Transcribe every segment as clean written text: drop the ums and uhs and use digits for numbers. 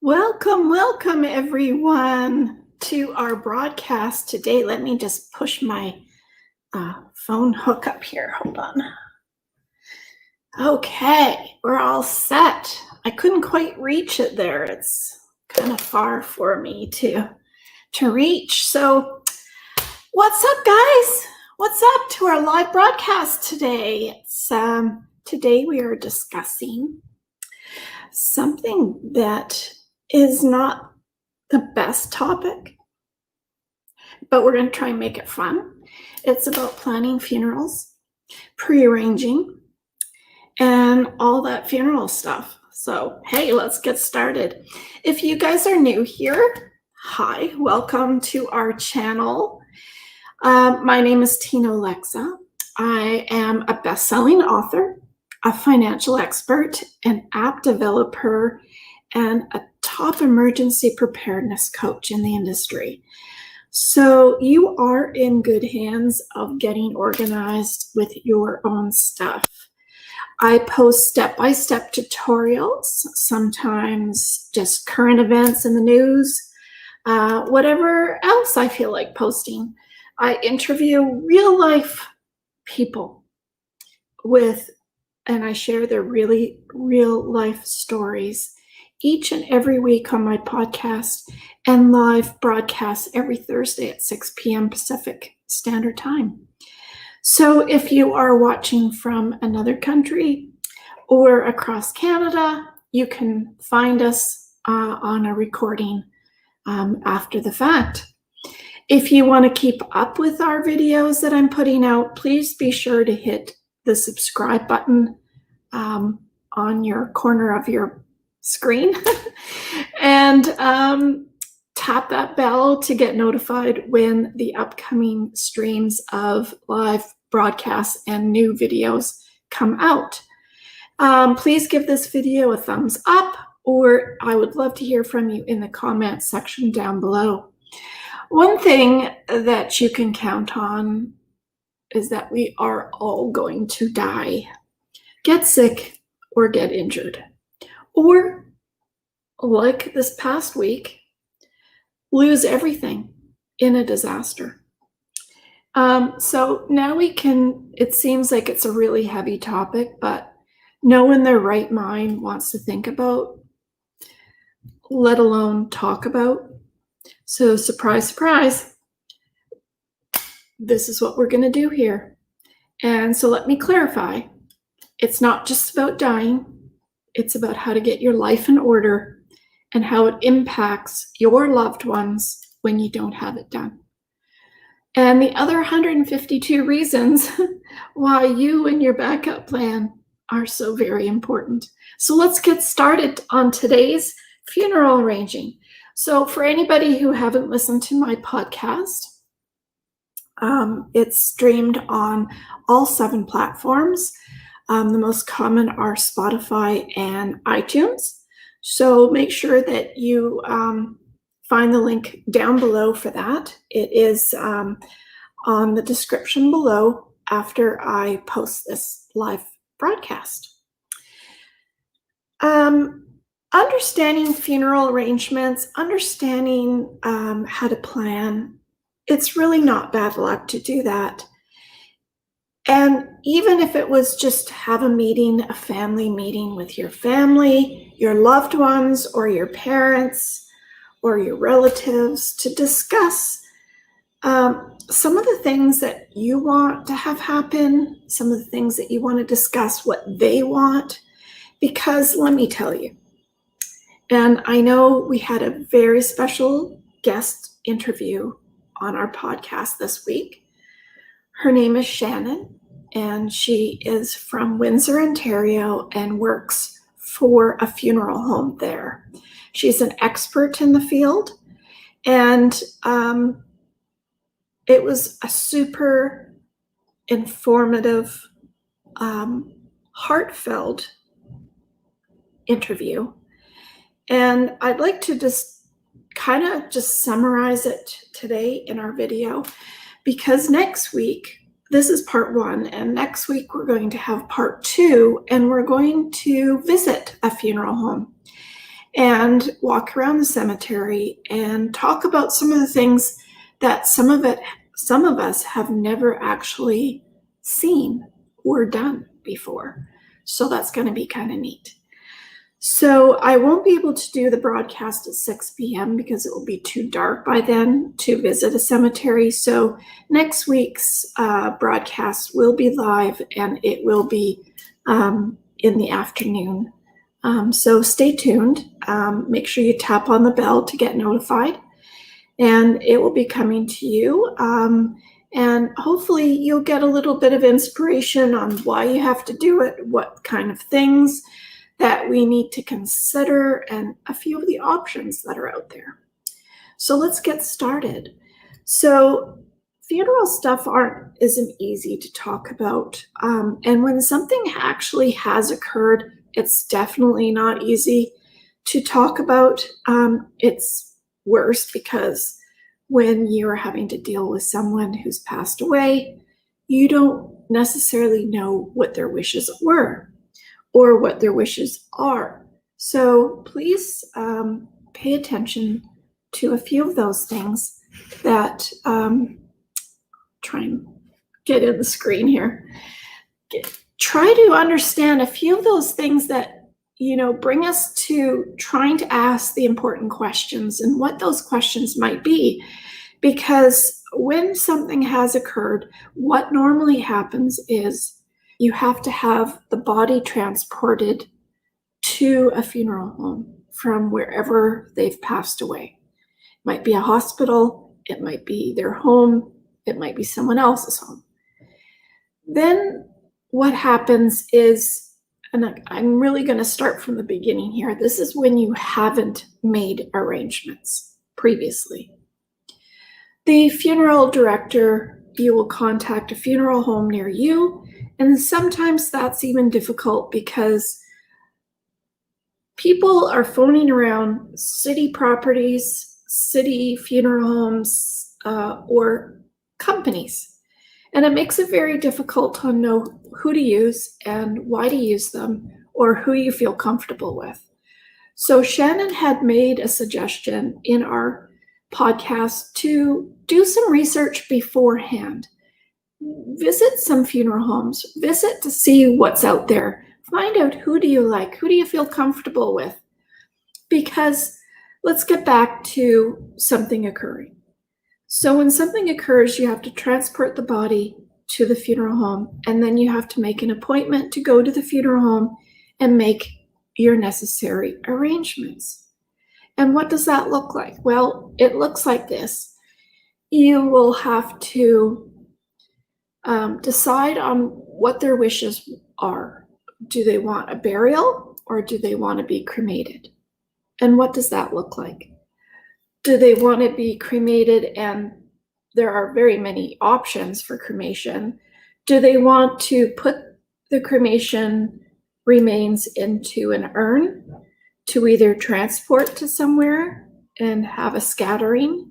Welcome everyone to our broadcast today. Let me just push my phone hook up here. Hold on. Okay, we're all set. I couldn't quite reach it there. It's kind of far for me to reach. So what's up, guys? What's up to our live broadcast today? Today we are discussing something that is not the best topic, but we're going to try and make it fun. It's about planning funerals, pre-arranging, and all that funeral stuff. So, hey, let's get started. If you guys are new here, hi, welcome to our channel. My name is Tina Alexa. I am a best-selling author, a financial expert, an app developer, and a top emergency preparedness coach in the industry. So you are in good hands of getting organized with your own stuff. I post step-by-step tutorials, sometimes just current events in the news, whatever else I feel like posting. I interview real-life people and I share their really real-life stories each and every week on my podcast and live broadcasts every Thursday at 6 p.m. Pacific Standard Time. So if you are watching from another country or across Canada, you can find us on a recording after the fact. If you want to keep up with our videos that I'm putting out, please be sure to hit the subscribe button on your corner of your screen and tap that bell to get notified when the upcoming streams of live broadcasts and new videos come out. Please give this video a thumbs up, or I would love to hear from you in the comments section down below. One thing that you can count on is that we are all going to die, get sick, or get injured. Or, like this past week, lose everything in a disaster. So now it seems like it's a really heavy topic, but no one in their right mind wants to think about, let alone talk about. So surprise, surprise, this is what we're going to do here. And so let me clarify, it's not just about dying. It's about how to get your life in order and how it impacts your loved ones when you don't have it done. And the other 152 reasons why you and your backup plan are so very important. So let's get started on today's funeral arranging. So for anybody who haven't listened to my podcast, it's streamed on all 7 platforms. The most common are Spotify and iTunes. So make sure that you find the link down below for that. It is on the description below after I post this live broadcast. Understanding funeral arrangements, understanding how to plan, it's really not bad luck to do that. And even if it was just have a meeting, a family meeting with your family, your loved ones, or your parents, or your relatives to discuss some of the things that you want to have happen, some of the things that you want to discuss what they want, because let me tell you, and I know we had a very special guest interview on our podcast this week. Her name is Shannon, and she is from Windsor, Ontario, and works for a funeral home there. She's an expert in the field, and it was a super informative, heartfelt interview. And I'd like to just summarize it today in our video, because next week, this is part 1, and next week we're going to have part 2, and we're going to visit a funeral home. and walk around the cemetery and talk about some of the things that some of us have never actually seen or done before. So that's going to be kind of neat. So I won't be able to do the broadcast at 6 p.m. because it will be too dark by then to visit a cemetery. So next week's broadcast will be live, and it will be in the afternoon. So stay tuned. Make sure you tap on the bell to get notified, and it will be coming to you. And hopefully you'll get a little bit of inspiration on why you have to do it, what kind of things that we need to consider, and a few of the options that are out there. So let's get started. So funeral stuff isn't easy to talk about. And when something actually has occurred, it's definitely not easy to talk about. It's worse because when you're having to deal with someone who's passed away, you don't necessarily know what their wishes were or what their wishes are. So please pay attention to a few of those things that, try and get in the screen here. Try to understand a few of those things that, bring us to trying to ask the important questions and what those questions might be. Because when something has occurred, what normally happens is you have to have the body transported to a funeral home from wherever they've passed away. It might be a hospital, it might be their home, it might be someone else's home. Then what happens is, and I'm really going to start from the beginning here, this is when you haven't made arrangements previously. The funeral director, you will contact a funeral home near you, and sometimes that's even difficult because people are phoning around city properties, city funeral homes, or companies. And it makes it very difficult to know who to use and why to use them, or who you feel comfortable with. So Shannon had made a suggestion in our podcast to do some research beforehand. Visit some funeral homes, visit to see what's out there. Find out, who do you like? Who do you feel comfortable with? Because let's get back to something occurring. So when something occurs, you have to transport the body to the funeral home, and then you have to make an appointment to go to the funeral home and make your necessary arrangements. And what does that look like? Well, it looks like this. You will have to decide on what their wishes are. Do they want a burial, or do they want to be cremated? And what does that look like? Do they want to be cremated? And there are very many options for cremation. Do they want to put the cremation remains into an urn to either transport to somewhere and have a scattering?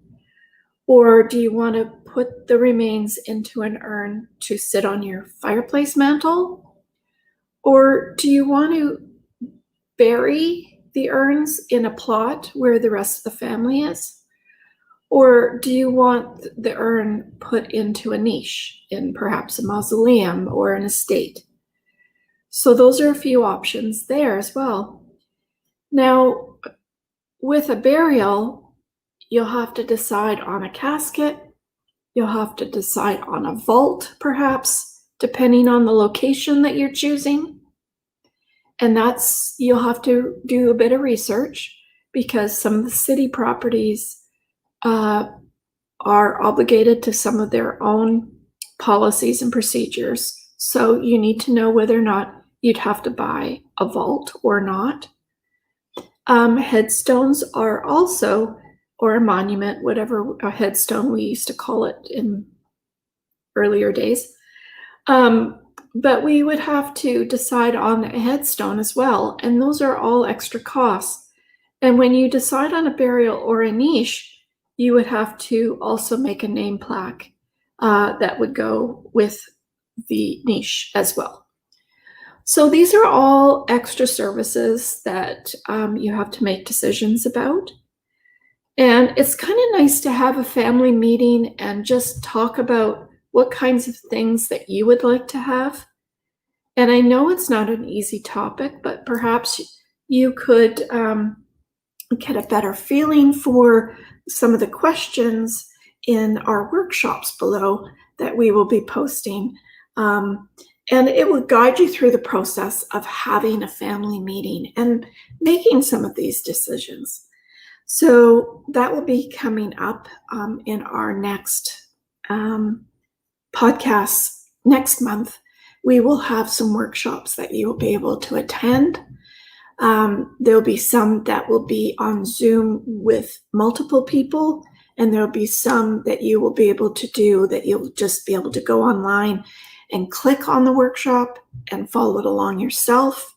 Or do you want to put the remains into an urn to sit on your fireplace mantle? Or do you want to bury the urns in a plot where the rest of the family is? Or do you want the urn put into a niche in perhaps a mausoleum or an estate? So those are a few options there as well. Now, with a burial, you'll have to decide on a casket. You'll have to decide on a vault, perhaps, depending on the location that you're choosing. And you'll have to do a bit of research, because some of the city properties are obligated to some of their own policies and procedures. So you need to know whether or not you'd have to buy a vault or not. Headstones are also, or a monument, whatever a headstone we used to call it in earlier days. But we would have to decide on a headstone as well, and those are all extra costs. And when you decide on a burial or a niche, you would have to also make a name plaque that would go with the niche as well. So these are all extra services that you have to make decisions about. And it's kind of nice to have a family meeting and just talk about what kinds of things that you would like to have. And I know it's not an easy topic, but perhaps you could get a better feeling for some of the questions in our workshops below that we will be posting. And it will guide you through the process of having a family meeting and making some of these decisions. So that will be coming up in our next podcast next month. We will have some workshops that you will be able to attend. There'll be some that will be on Zoom with multiple people, and there'll be some that you will be able to do that you'll just be able to go online and click on the workshop and follow it along yourself.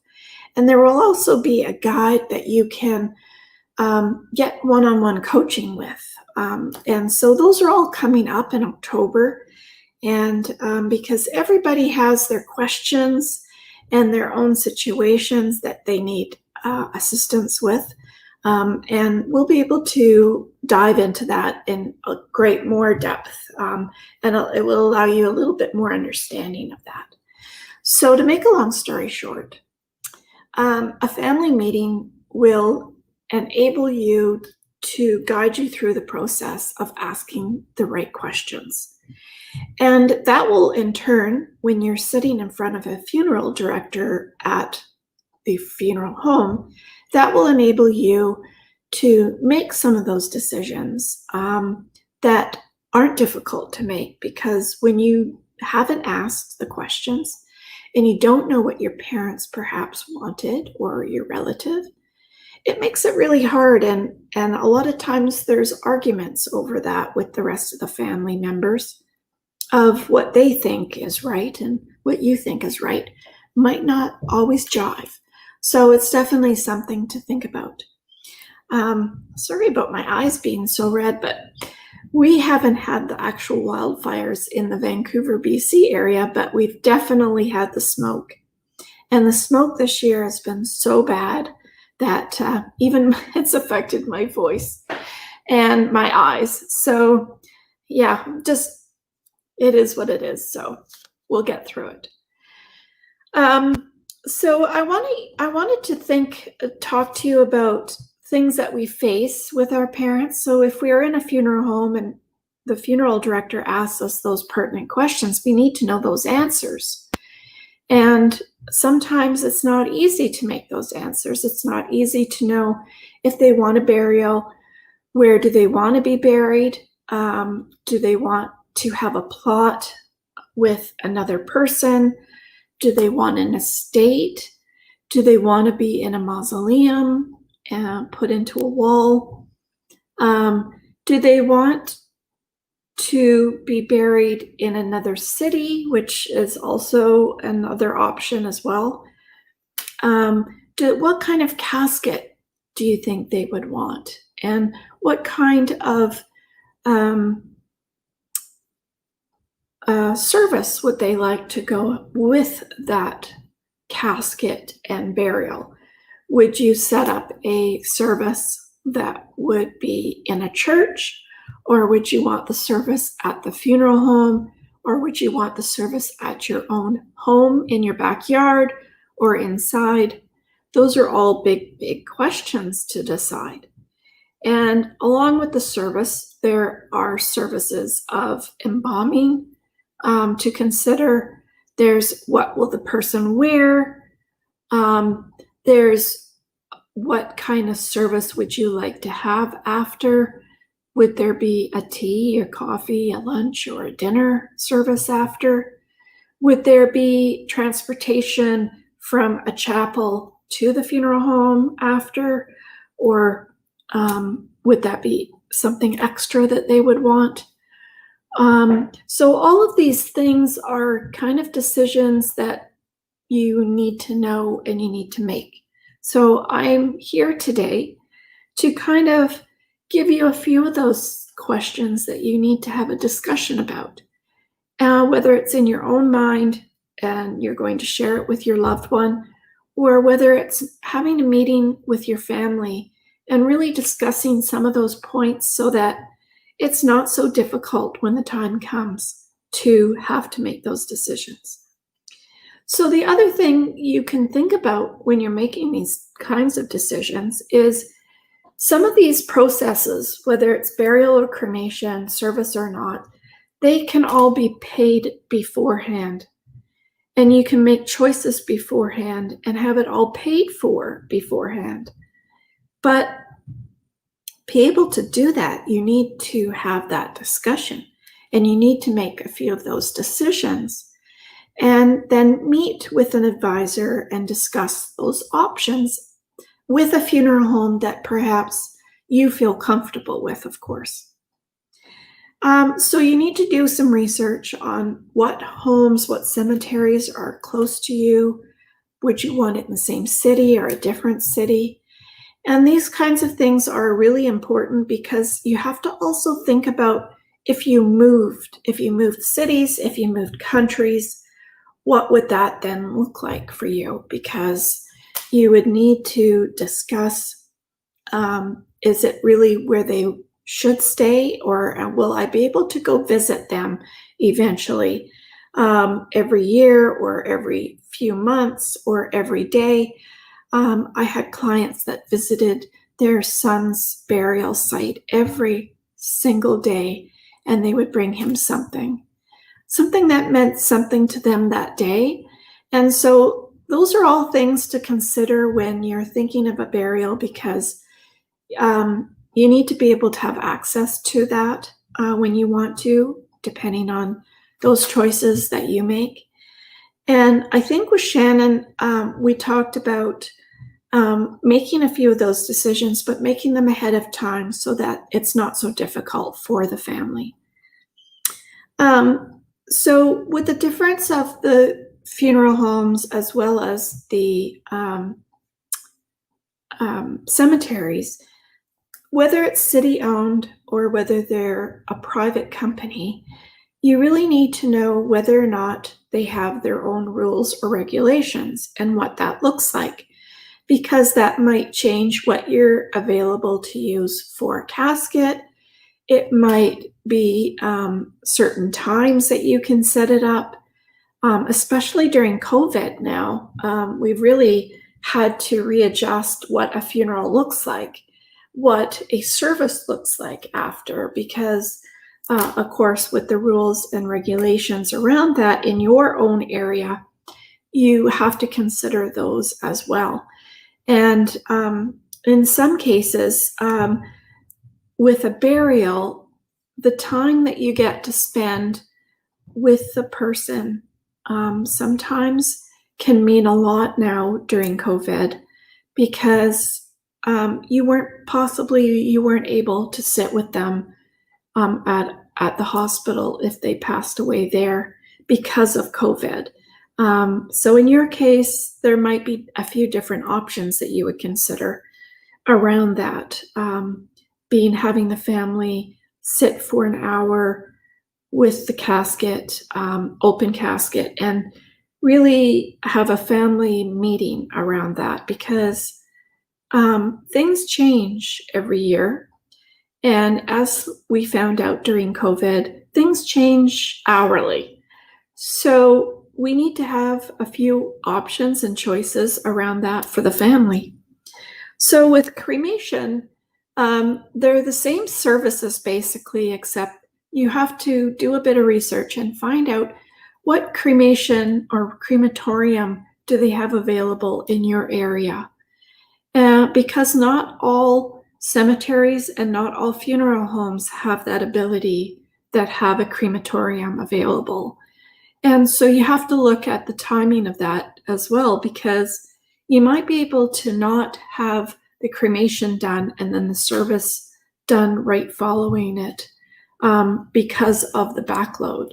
And there will also be a guide that you can get one-on-one coaching with. And so those are all coming up in October. And because everybody has their questions and their own situations that they need assistance with. And we'll be able to dive into that in a great more depth. And it will allow you a little bit more understanding of that. So to make a long story short, a family meeting will enable you to guide you through the process of asking the right questions. And that will, in turn, when you're sitting in front of a funeral director at the funeral home, that will enable you to make some of those decisions that aren't difficult to make, because when you haven't asked the questions and you don't know what your parents perhaps wanted or your relative, it makes it really hard. And a lot of times there's arguments over that with the rest of the family members of what they think is right, and what you think is right might not always jive. So it's definitely something to think about. Sorry about my eyes being so red, but we haven't had the actual wildfires in the Vancouver, BC area, but we've definitely had the smoke. And the smoke this year has been so bad that even it's affected my voice and my eyes. So yeah, just it is what it is. So we'll get through it. So I wanted to talk to you about things that we face with our parents. So if we're in a funeral home and the funeral director asks us those pertinent questions, we need to know those answers. And sometimes it's not easy to make those answers. It's not easy to know if they want a burial, where do they want to be buried? Do they want to have a plot with another person? Do they want an estate? Do they want to be in a mausoleum and put into a wall? Do they want to be buried in another city, which is also another option as well? What kind of casket do you think they would want? And what kind of service would they like to go with that casket and burial? Would you set up a service that would be in a church, or would you want the service at the funeral home, or would you want the service at your own home in your backyard or inside? Those are all big, big questions to decide. And along with the service, there are services of embalming to consider. There's what will the person wear? There's what kind of service would you like to have after? Would there be a tea, a coffee, a lunch, or a dinner service after? Would there be transportation from a chapel to the funeral home after? Or would that be something extra that they would want? So all of these things are kind of decisions that you need to know and you need to make. So I'm here today to kind of give you a few of those questions that you need to have a discussion about, whether it's in your own mind and you're going to share it with your loved one, or whether it's having a meeting with your family and really discussing some of those points so that it's not so difficult when the time comes to have to make those decisions. So the other thing you can think about when you're making these kinds of decisions is some of these processes, whether it's burial or cremation, service or not, they can all be paid beforehand. And you can make choices beforehand and have it all paid for beforehand. But be able to do that, you need to have that discussion, and you need to make a few of those decisions and then meet with an advisor and discuss those options with a funeral home that perhaps you feel comfortable with, of course. So you need to do some research on what homes, what cemeteries are close to you. Would you want it in the same city or a different city? And these kinds of things are really important because you have to also think about if you moved cities, if you moved countries, what would that then look like for you? Because you would need to discuss, is it really where they should stay, or will I be able to go visit them eventually every year or every few months or every day? I had clients that visited their son's burial site every single day, and they would bring him something that meant something to them that day. And so those are all things to consider when you're thinking of a burial, because you need to be able to have access to that when you want to, depending on those choices that you make. And I think with Shannon, we talked about making a few of those decisions, but making them ahead of time so that it's not so difficult for the family. So with the difference of the funeral homes as well as the cemeteries, whether it's city-owned or whether they're a private company, you really need to know whether or not they have their own rules or regulations and what that looks like, because that might change what you're available to use for a casket. It might be certain times that you can set it up, especially during COVID now. We've really had to readjust what a funeral looks like, what a service looks like after, because of course, with the rules and regulations around that in your own area, you have to consider those as well. And in some cases, with a burial, the time that you get to spend with the person sometimes can mean a lot now during COVID, because you weren't able to sit with them at the hospital if they passed away there because of COVID. So in your case, there might be a few different options that you would consider around that. Having the family sit for an hour with the casket, open casket, and really have a family meeting around that, because things change every year. And as we found out during COVID, things change hourly. So we need to have a few options and choices around that for the family. So with cremation, they're the same services basically, except you have to do a bit of research and find out what cremation or crematorium do they have available in your area. Because not all cemeteries and not all funeral homes have that ability, that have a crematorium available. And so you have to look at the timing of that as well, because you might be able to not have the cremation done and then the service done right following it because of the backload.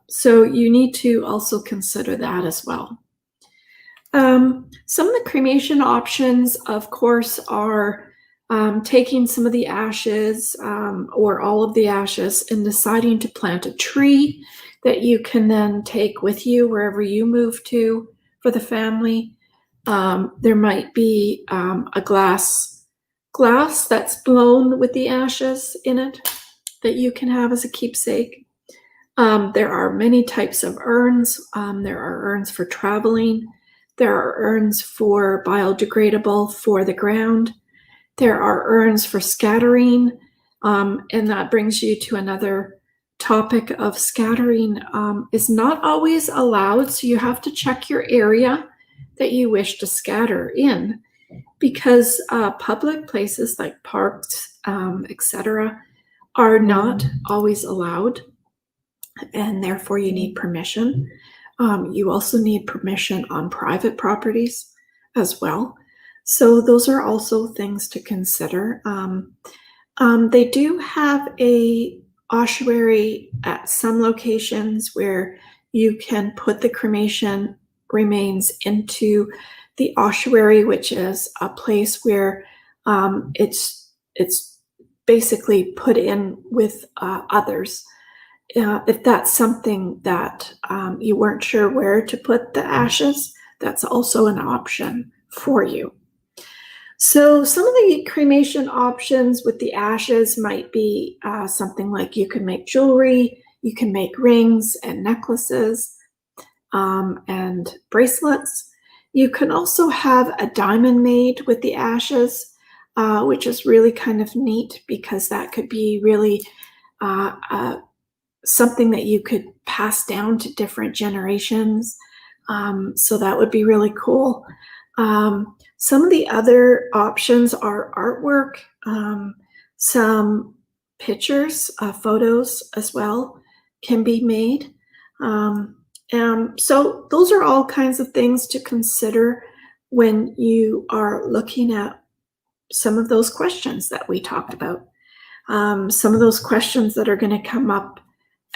So you need to also consider that as well. Some of the cremation options, of course, are taking some of the ashes or all of the ashes and deciding to plant a tree that you can then take with you wherever you move to for the family. There might be a glass that's blown with the ashes in it that you can have as a keepsake. There are many types of urns. There are urns for traveling. There are urns for biodegradable for the ground. There are urns for scattering. And that brings you to another topic of scattering is not always allowed. So you have to check your area that you wish to scatter in, because public places like parks, etc., are not always allowed, and therefore you need permission. You also need permission on private properties as well. So those are also things to consider. They do have a ossuary at some locations where you can put the cremation remains into the ossuary, which is a place where it's basically put in with others. If that's something that you weren't sure where to put the ashes, that's also an option for you. So some of the cremation options with the ashes might be something like you can make jewelry, you can make rings and necklaces and bracelets. You can also have a diamond made with the ashes, which is really kind of neat because that could be really something that you could pass down to different generations. So that would be really cool. Some of the other options are artwork, some pictures, photos as well can be made. So those are all kinds of things to consider when you are looking at some of those questions that we talked about. Some of those questions that are going to come up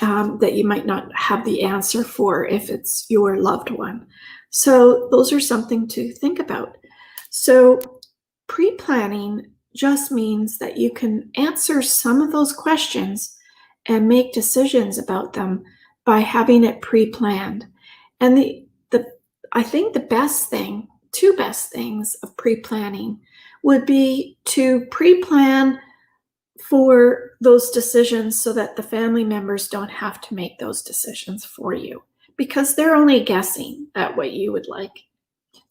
that you might not have the answer for if it's your loved one. So those are something to think about. So pre-planning just means that you can answer some of those questions and make decisions about them by having it pre-planned. And I think the two best things of pre-planning would be to pre-plan for those decisions so that the family members don't have to make those decisions for you, because they're only guessing at what you would like.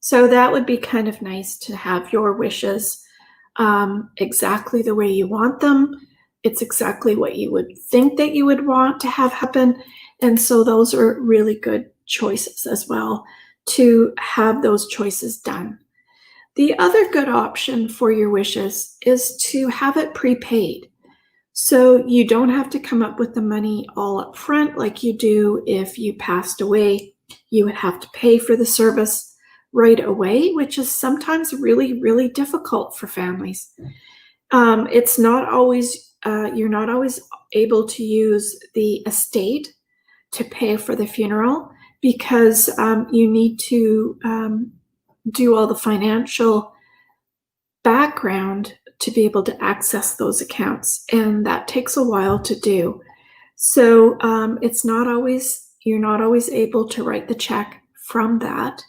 So that would be kind of nice to have your wishes exactly the way you want them. It's exactly what you would think that you would want to have happen. And so those are really good choices as well, to have those choices done. The other good option for your wishes is to have it prepaid. So you don't have to come up with the money all up front like you do if you passed away. You would have to pay for the service right away, which is sometimes really, really difficult for families. It's not always, you're not always able to use the estate to pay for the funeral, because you need to do all the financial background to be able to access those accounts, and that takes a while to do. So you're not always able to write the check from that,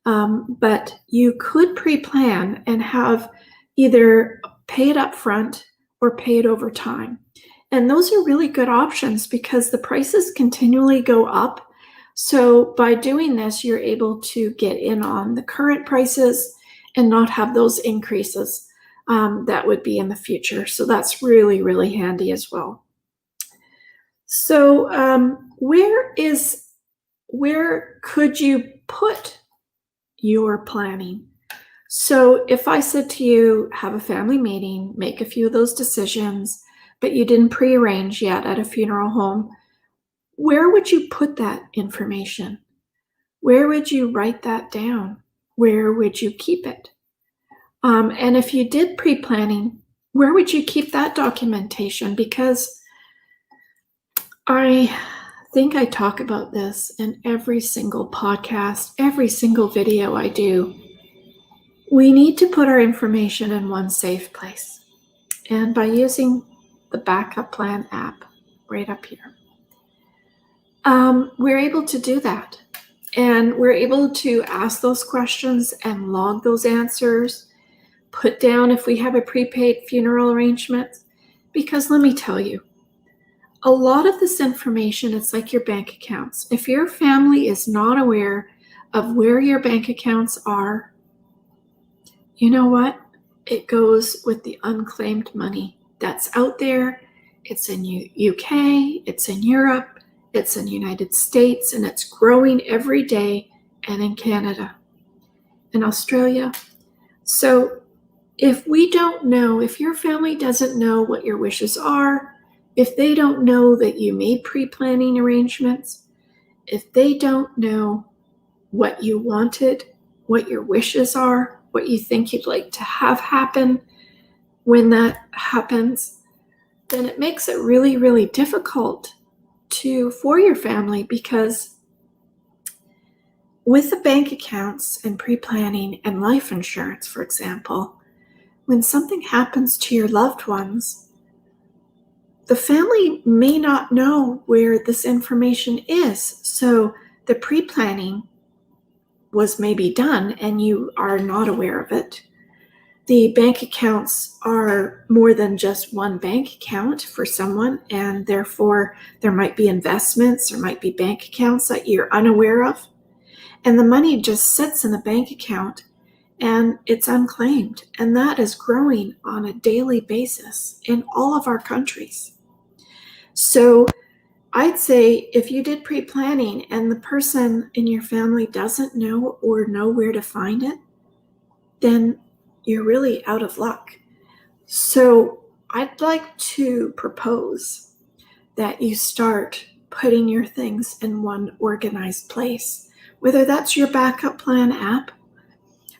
but you could pre-plan and have either pay it up front or pay it over time. And those are really good options because the prices continually go up. So by doing this, you're able to get in on the current prices and not have those increases that would be in the future. So that's really, really handy as well. So where could you put your planning? So if I said to you, have a family meeting, make a few of those decisions, but you didn't prearrange yet at a funeral home, where would you put that information? Where would you write that down? Where would you keep it? And if you did pre-planning, where would you keep that documentation? Because I think I talk about this in every single podcast, every single video I do. We need to put our information in one safe place. And by using the Backup Plan app right up here. we're able to do that. And we're able to ask those questions and log those answers, put down if we have a prepaid funeral arrangement. Because let me tell you, a lot of this information, it's like your bank accounts. If your family is not aware of where your bank accounts are, you know what? It goes with the unclaimed money that's out there. It's in UK, it's in Europe, it's in the United States, and it's growing every day, and in Canada, in Australia. So if we don't know, if your family doesn't know what your wishes are, if they don't know that you made pre-planning arrangements, if they don't know what you wanted, what your wishes are, what you think you'd like to have happen when that happens, then it makes it really, really difficult for your family, because with the bank accounts and pre-planning and life insurance, for example, when something happens to your loved ones, the family may not know where this information is. So the pre-planning was maybe done and you are not aware of it. The bank accounts are more than just one bank account for someone, and therefore there might be investments, there might be bank accounts that you're unaware of, and the money just sits in the bank account and it's unclaimed, and that is growing on a daily basis in all of our countries. So I'd say if you did pre-planning and the person in your family doesn't know or know where to find it, then you're really out of luck. So I'd like to propose that you start putting your things in one organized place, whether that's your backup plan app,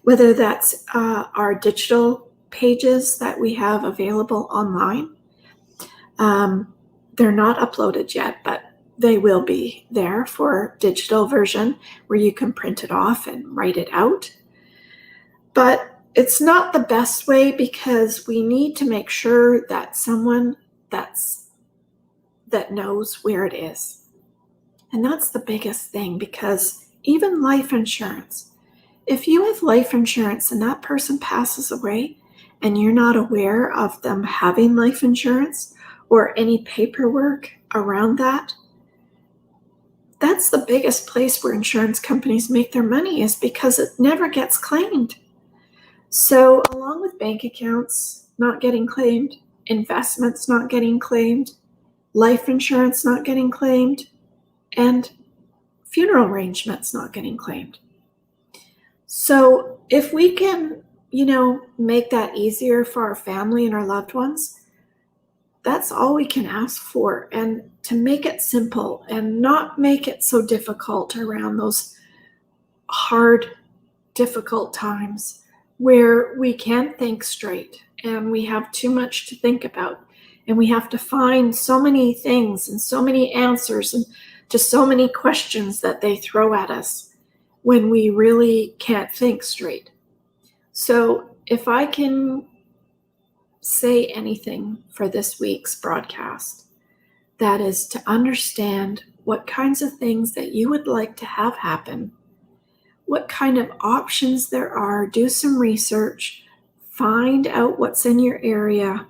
whether that's our digital pages that we have available online. They're not uploaded yet, but they will be there for digital version where you can print it off and write it out. But it's not the best way, because we need to make sure that someone that knows where it is. And that's the biggest thing, because even life insurance, if you have life insurance and that person passes away and you're not aware of them having life insurance or any paperwork around that, that's the biggest place where insurance companies make their money, is because it never gets claimed. So along with bank accounts not getting claimed, investments not getting claimed, life insurance not getting claimed, and funeral arrangements not getting claimed. So if we can, make that easier for our family and our loved ones, that's all we can ask for. And to make it simple and not make it so difficult around those hard, difficult times where we can't think straight and we have too much to think about, and we have to find so many things and so many answers and to so many questions that they throw at us when we really can't think straight. So if I can say anything for this week's broadcast, that is to understand what kinds of things that you would like to have happen, what kind of options there are, do some research, find out what's in your area,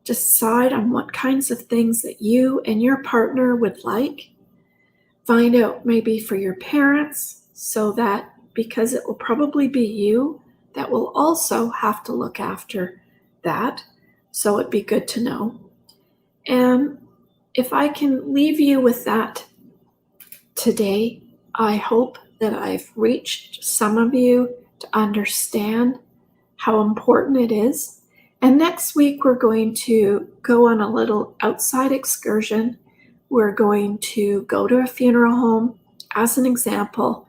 decide on what kinds of things that you and your partner would like, find out maybe for your parents, so that, because it will probably be you that will also have to look after that, so it'd be good to know. And if I can leave you with that today, I hope that I've reached some of you to understand how important it is. And next week, we're going to go on a little outside excursion. We're going to go to a funeral home as an example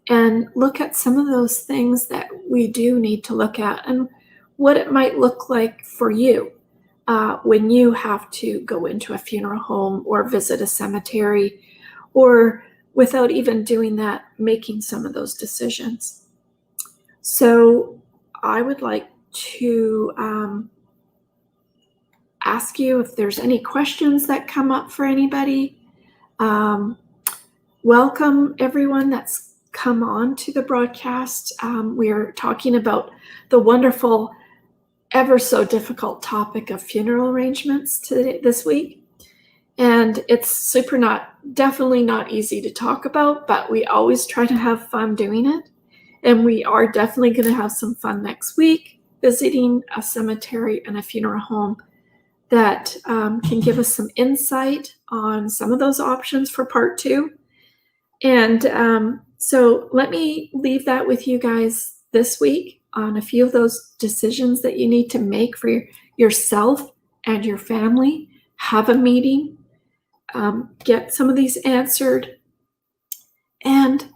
and look at some of those things that we do need to look at and what it might look like for you when you have to go into a funeral home or visit a cemetery, or without even doing that, making some of those decisions. So I would like to ask you if there's any questions that come up for anybody. welcome everyone that's come on to the broadcast. We're talking about the wonderful, ever so difficult topic of funeral arrangements this week. And it's definitely not easy to talk about, but we always try to have fun doing it. And we are definitely going to have some fun next week, visiting a cemetery and a funeral home that can give us some insight on some of those options for part 2. And so let me leave that with you guys this week on a few of those decisions that you need to make for yourself and your family. Have a meeting, get some of these answered, and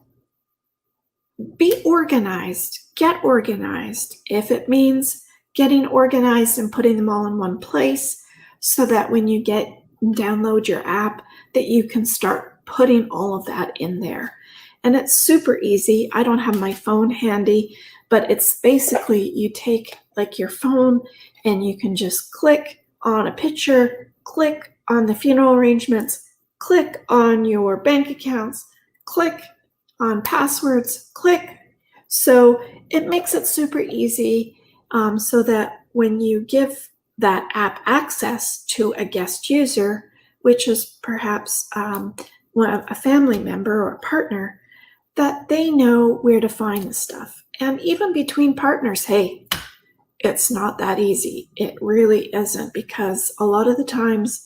be organized. Get organized. If it means getting organized and putting them all in one place so that when you download your app, that you can start putting all of that in there. And it's super easy. I don't have my phone handy, but it's basically you take like your phone and you can just click on a picture, click on the funeral arrangements, click on your bank accounts, click on passwords, click. So it makes it super easy so that when you give that app access to a guest user, which is perhaps a family member or a partner, that they know where to find the stuff. And even between partners, hey, it's not that easy. It really isn't, because a lot of the times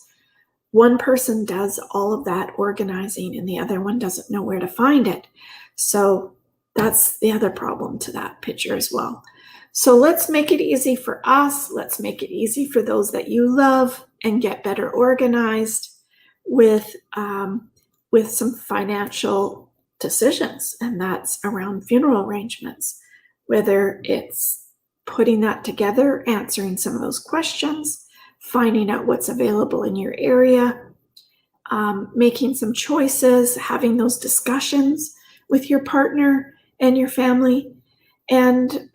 one person does all of that organizing and the other one doesn't know where to find it. So that's the other problem to that picture as well. So let's make it easy for us. Let's make it easy for those that you love and get better organized with some financial decisions. And that's around funeral arrangements, whether it's putting that together, answering some of those questions, finding out what's available in your area, making some choices, having those discussions with your partner and your family, and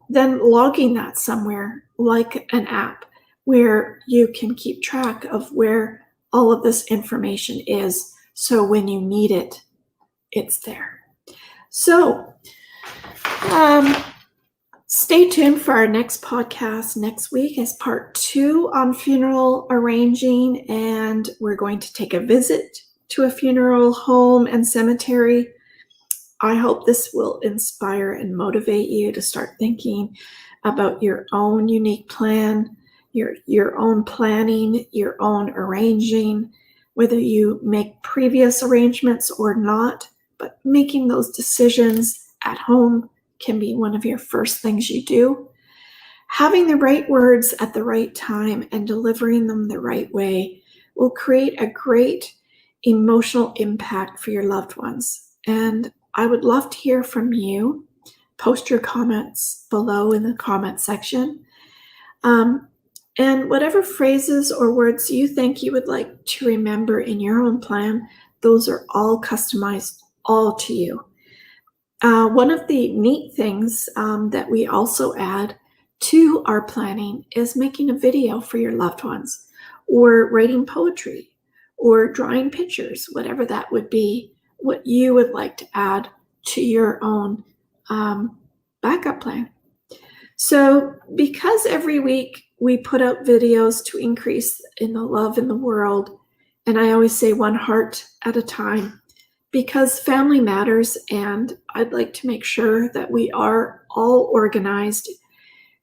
then logging that somewhere like an app where you can keep track of where all of this information is. So when you need it, it's there. So stay tuned for our next podcast next week as part 2 on funeral arranging. And we're going to take a visit to a funeral home and cemetery. I hope this will inspire and motivate you to start thinking about your own unique plan, your own planning, your own arranging, whether you make previous arrangements or not. But making those decisions at home can be one of your first things you do. Having the right words at the right time and delivering them the right way will create a great emotional impact for your loved ones. And I would love to hear from you. Post your comments below in the comment section. And whatever phrases or words you think you would like to remember in your own plan, those are all customized, all to you. One of the neat things that we also add to our planning is making a video for your loved ones, or writing poetry, or drawing pictures, whatever that would be, what you would like to add to your own backup plan. So because every week we put out videos to increase in the love in the world, and I always say one heart at a time, because family matters, and I'd like to make sure that we are all organized,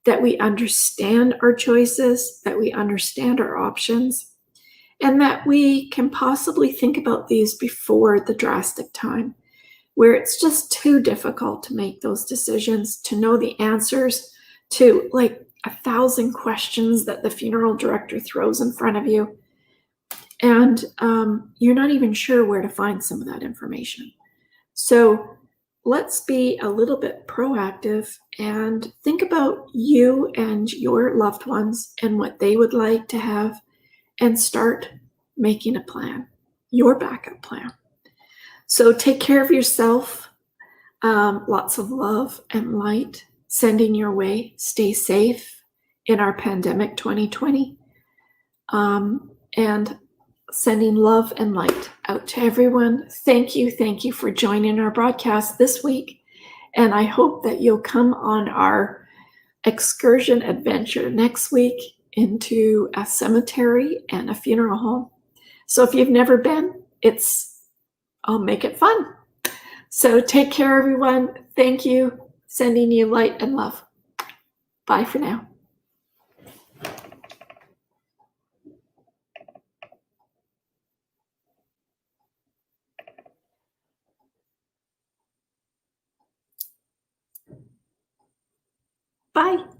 that we understand our choices, that we understand our options, and that we can possibly think about these before the drastic time, where it's just too difficult to make those decisions, to know the answers to like 1,000 questions that the funeral director throws in front of you. And you're not even sure where to find some of that information. So let's be a little bit proactive and think about you and your loved ones and what they would like to have, and start making a plan, your backup plan. So take care of yourself. Lots of love and light sending your way. Stay safe in our pandemic 2020. And sending love and light out to everyone. Thank you for joining our broadcast this week. And I hope that you'll come on our excursion adventure next week into a cemetery and a funeral home. So if you've never been, I'll make it fun. So take care, everyone. Thank you. Sending you light and love. Bye for now. Bye.